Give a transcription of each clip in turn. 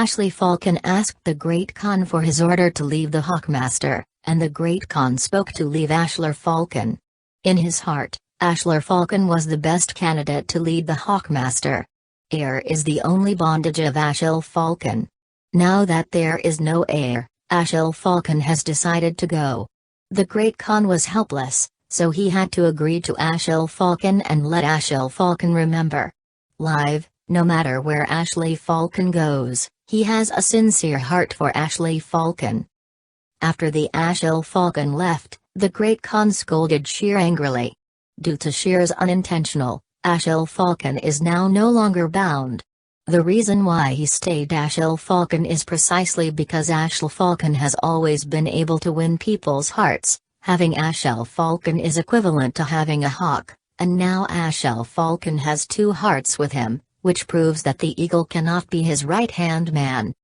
Ashley Falcon asked the Great Khan for his order to leave the Hawkmaster, and the Great Khan spoke to leave Ashlar Falcon. In his heart, Ashlar Falcon was the best candidate to lead the Hawkmaster. Heir is the only bondage of Ashlar Falcon. Now that there is no heir, Ashlar Falcon has decided to go. The Great Khan was helpless, so he had to agree to Ashlar Falcon and let Ashlar Falcon remember. Live, no matter where Ashley Falcon goes, he has a sincere heart for Ashley Falcon. After the Ashlar Falcon left, the Great Khan scolded Sheer angrily. Due to Sheer's unintentional, Ashlar Falcon is now no longer bound. The reason why he stayed Ashlar Falcon is precisely because Ashlar Falcon has always been able to win people's hearts. Having Ashlar Falcon is equivalent to having a hawk, and now Ashlar Falcon has two hearts with him, which proves that the eagle cannot be his right-hand man.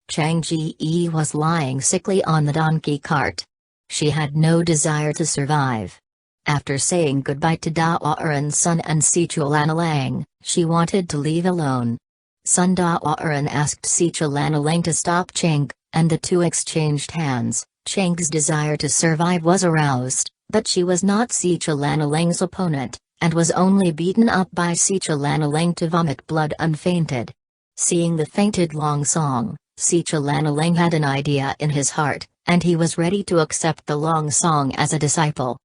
Chang Ji was lying sickly on the donkey cart. She had no desire to survive. After saying goodbye to Dawaran's son and Sichulanlang, she wanted to leave alone. Son Dawaran asked Sichulanlang to stop Chang, and the two exchanged hands. Chang's desire to survive was aroused, but she was not Sichulanlang's opponent, and was only beaten up by Sichulanlang to vomit blood unfainted. Seeing the fainted Long Song, Sichulanlang had an idea in his heart, and he was ready to accept the Long Song as a disciple.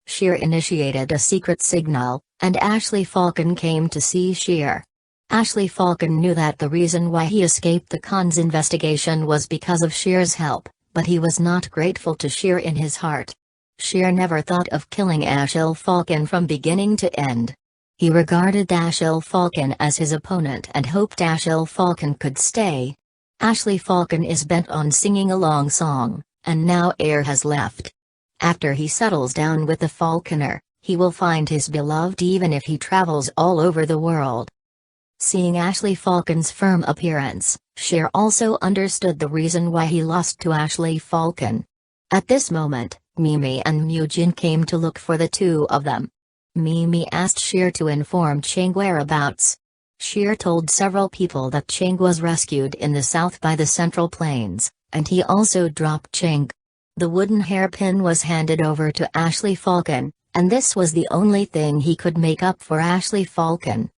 Sheer initiated a secret signal, and Ashley Falcon came to see Sheer. Ashley Falcon knew that the reason why he escaped the Khan's investigation was because of Sheer's help, but he was not grateful to Sheer in his heart. Sheer never thought of killing Ashlar Falcon from beginning to end. He regarded Ashlar Falcon as his opponent and hoped Ashlar Falcon could stay. Ashley Falcon is bent on singing a long song, and now heir has left. After he settles down with the falconer, he will find his beloved even if he travels all over the world. Seeing Ashley Falcon's firm appearance, Sheer also understood the reason why he lost to Ashley Falcon. At this moment, Mimi and Mujin came to look for the two of them. Mimi asked Sheer to inform Chang whereabouts. Sheer told several people that Chang was rescued in the south by the Central Plains, and he also dropped Chang. The wooden hairpin was handed over to Ashley Falcon, and this was the only thing he could make up for Ashley Falcon.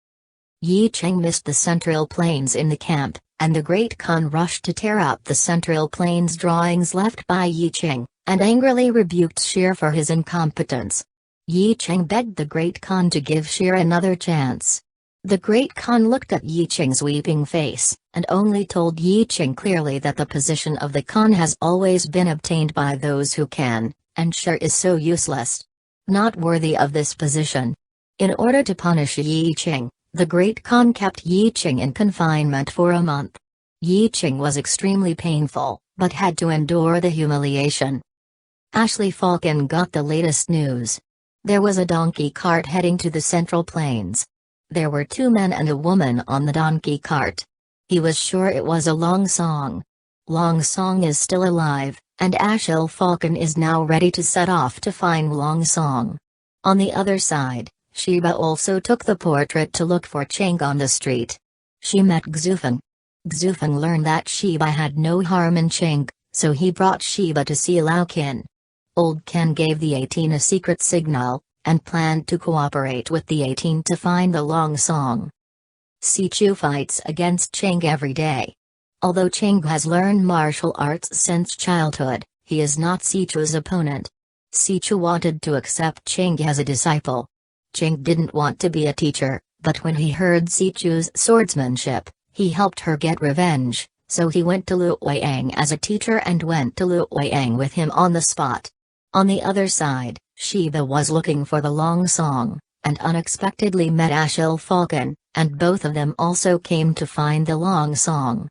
Yi Cheng missed the Central Plains in the camp, and the Great Khan rushed to tear up the Central Plains drawings left by Yi Cheng, and angrily rebuked Sheer for his incompetence. Yi Cheng begged the Great Khan to give Sheer another chance. The Great Khan looked at Yi Cheng's weeping face, and only told Yi Cheng clearly that the position of the Khan has always been obtained by those who can, and Sheer is so useless. Not worthy of this position. In order to punish Yi Cheng, the Great Khan kept Yi Cheng in confinement for a month. Yi Cheng was extremely painful, but had to endure the humiliation. Ashley Falcon got the latest news. There was a donkey cart heading to the Central Plains. There were two men and a woman on the donkey cart. He was sure it was a Long Song. Long Song is still alive, and Ashley Falcon is now ready to set off to find Long Song. On the other side, Sheba also took the portrait to look for Chang on the street. She met Xufeng. Xufeng learned that Sheba had no harm in Chang, so he brought Sheba to see Lao Qin. Old Ken gave the 18 a secret signal, and planned to cooperate with the 18 to find the Long Song. Sichu fights against Chang every day. Although Chang has learned martial arts since childhood, he is not Sichu's opponent. Sichu wanted to accept Chang as a disciple. Chang didn't want to be a teacher, but when he heard Sichu's swordsmanship, he helped her get revenge, so he went to Luoyang as a teacher and went to Luoyang with him on the spot. On the other side, Sheba was looking for the Long Song, and unexpectedly met Ashley Falcon, and both of them also came to find the Long Song.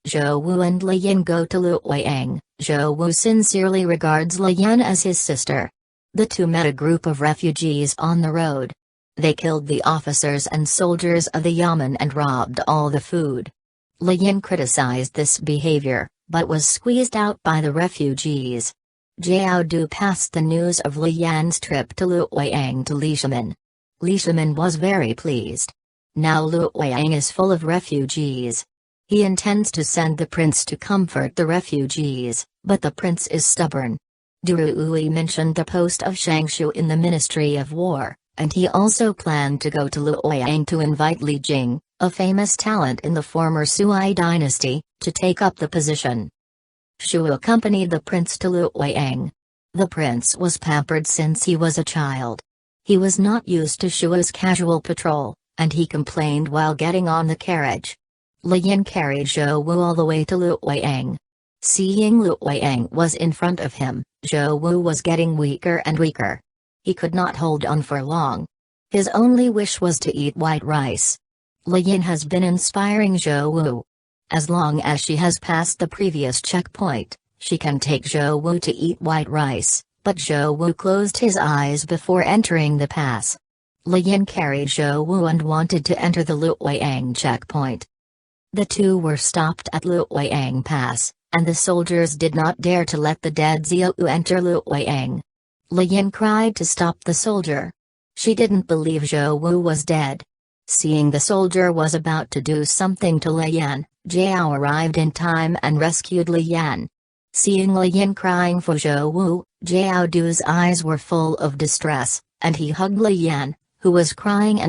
Zhou Wu and Li Yan go to Luoyang. Zhou Wu sincerely regards Li Yan as his sister. The two met a group of refugees on the road. They killed the officers and soldiers of the Yamen and robbed all the food. Li Yan criticized this behavior, but was squeezed out by the refugees. Jiao Du passed the news of Li Yan's trip to Luoyang to Li Shimin. Li Shimin was very pleased. Now Luoyang is full of refugees. He intends to send the prince to comfort the refugees, but the prince is stubborn. Duruui mentioned the post of Shangshu in the Ministry of War, and he also planned to go to Luoyang to invite Li Jing, a famous talent in the former Sui dynasty, to take up the position. Shu accompanied the prince to Luoyang. The prince was pampered since he was a child. He was not used to Shu's casual patrol, and he complained while getting on the carriage. Li Yin carried Zhou Wu all the way to Luoyang. Seeing Luoyang was in front of him, Zhou Wu was getting weaker and weaker. He could not hold on for long. His only wish was to eat white rice. Li Yin has been inspiring Zhou Wu. As long as she has passed the previous checkpoint, she can take Zhou Wu to eat white rice, but Zhou Wu closed his eyes before entering the pass. Li Yin carried Zhou Wu and wanted to enter the Luoyang checkpoint. The two were stopped at Luoyang Pass, and the soldiers did not dare to let the dead Xiao enter Luoyang. Li Yin cried to stop the soldier. She didn't believe Zhou Wu was dead. Seeing the soldier was about to do something to Li Yan, Jiao arrived in time and rescued Li Yan. Seeing Li Yin crying for Zhou Wu, Jiao Du's eyes were full of distress, and he hugged Li Yan, who was crying and